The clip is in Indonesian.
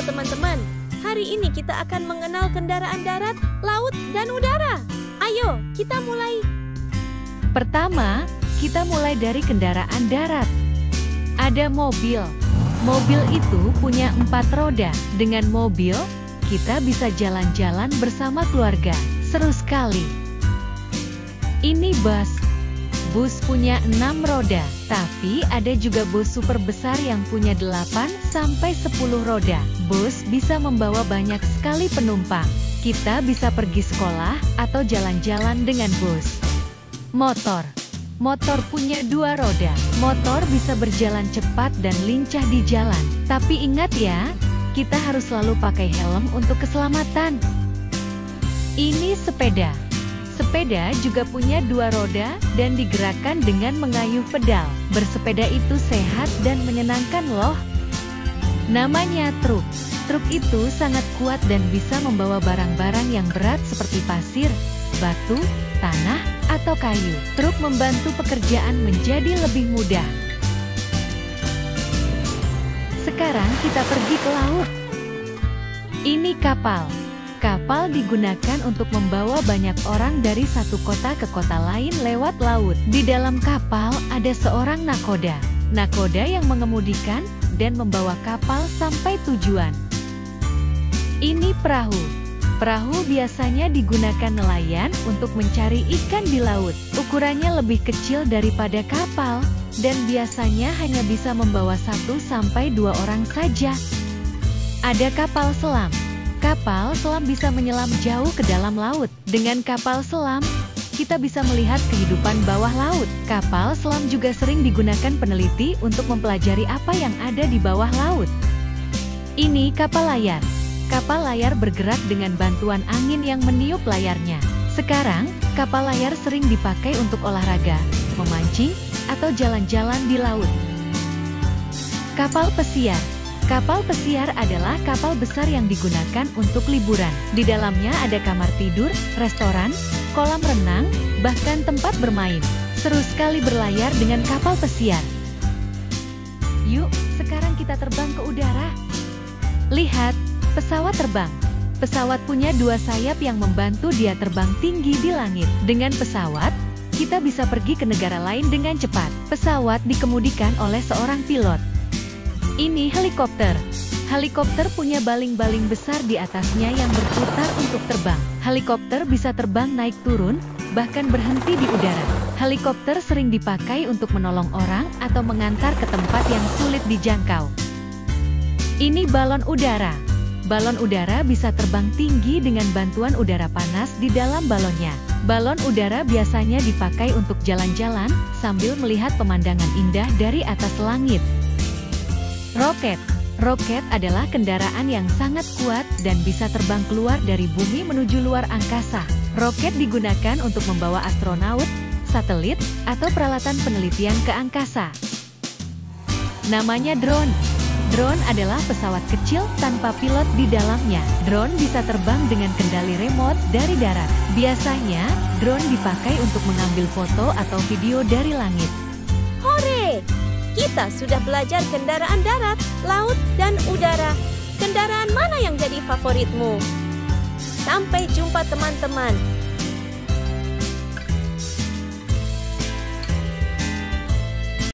Halo teman-teman, hari ini kita akan mengenal kendaraan darat, laut, dan udara. Ayo, kita mulai. Pertama, kita mulai dari kendaraan darat. Ada mobil. Mobil itu punya 4 roda. Dengan mobil, kita bisa jalan-jalan bersama keluarga. Seru sekali. Ini bus. Bus punya 6 roda, tapi ada juga bus super besar yang punya 8 sampai 10 roda. Bus bisa membawa banyak sekali penumpang. Kita bisa pergi sekolah atau jalan-jalan dengan bus. Motor. Motor punya 2 roda. Motor bisa berjalan cepat dan lincah di jalan. Tapi ingat ya, kita harus selalu pakai helm untuk keselamatan. Ini sepeda. Sepeda juga punya 2 roda dan digerakkan dengan mengayuh pedal. Bersepeda itu sehat dan menyenangkan loh. Namanya truk. Truk itu sangat kuat dan bisa membawa barang-barang yang berat seperti pasir, batu, tanah, atau kayu. Truk membantu pekerjaan menjadi lebih mudah. Sekarang kita pergi ke laut. Ini kapal. Kapal digunakan untuk membawa banyak orang dari satu kota ke kota lain lewat laut. Di dalam kapal ada seorang nakoda. Nakoda yang mengemudikan dan membawa kapal sampai tujuan. Ini perahu. Perahu biasanya digunakan nelayan untuk mencari ikan di laut. Ukurannya lebih kecil daripada kapal dan biasanya hanya bisa membawa 1 sampai 2 orang saja. Ada kapal selam. Kapal selam bisa menyelam jauh ke dalam laut. Dengan kapal selam, kita bisa melihat kehidupan bawah laut. Kapal selam juga sering digunakan peneliti untuk mempelajari apa yang ada di bawah laut. Ini kapal layar. Kapal layar bergerak dengan bantuan angin yang meniup layarnya. Sekarang, kapal layar sering dipakai untuk olahraga, memancing, atau jalan-jalan di laut. Kapal pesiar. Kapal pesiar adalah kapal besar yang digunakan untuk liburan. Di dalamnya ada kamar tidur, restoran, kolam renang, bahkan tempat bermain. Seru sekali berlayar dengan kapal pesiar. Yuk, sekarang kita terbang ke udara. Lihat, pesawat terbang. Pesawat punya 2 sayap yang membantu dia terbang tinggi di langit. Dengan pesawat, kita bisa pergi ke negara lain dengan cepat. Pesawat dikemudikan oleh seorang pilot. Ini helikopter. Helikopter punya baling-baling besar di atasnya yang berputar untuk terbang. Helikopter bisa terbang naik turun, bahkan berhenti di udara. Helikopter sering dipakai untuk menolong orang atau mengantar ke tempat yang sulit dijangkau. Ini balon udara. Balon udara bisa terbang tinggi dengan bantuan udara panas di dalam balonnya. Balon udara biasanya dipakai untuk jalan-jalan sambil melihat pemandangan indah dari atas langit. Roket. Roket adalah kendaraan yang sangat kuat dan bisa terbang keluar dari bumi menuju luar angkasa. Roket digunakan untuk membawa astronaut, satelit, atau peralatan penelitian ke angkasa. Namanya drone. Drone adalah pesawat kecil tanpa pilot di dalamnya. Drone bisa terbang dengan kendali remote dari darat. Biasanya, drone dipakai untuk mengambil foto atau video dari langit. Hore! Kita sudah belajar kendaraan darat, laut, dan udara. Kendaraan mana yang jadi favoritmu? Sampai jumpa teman-teman.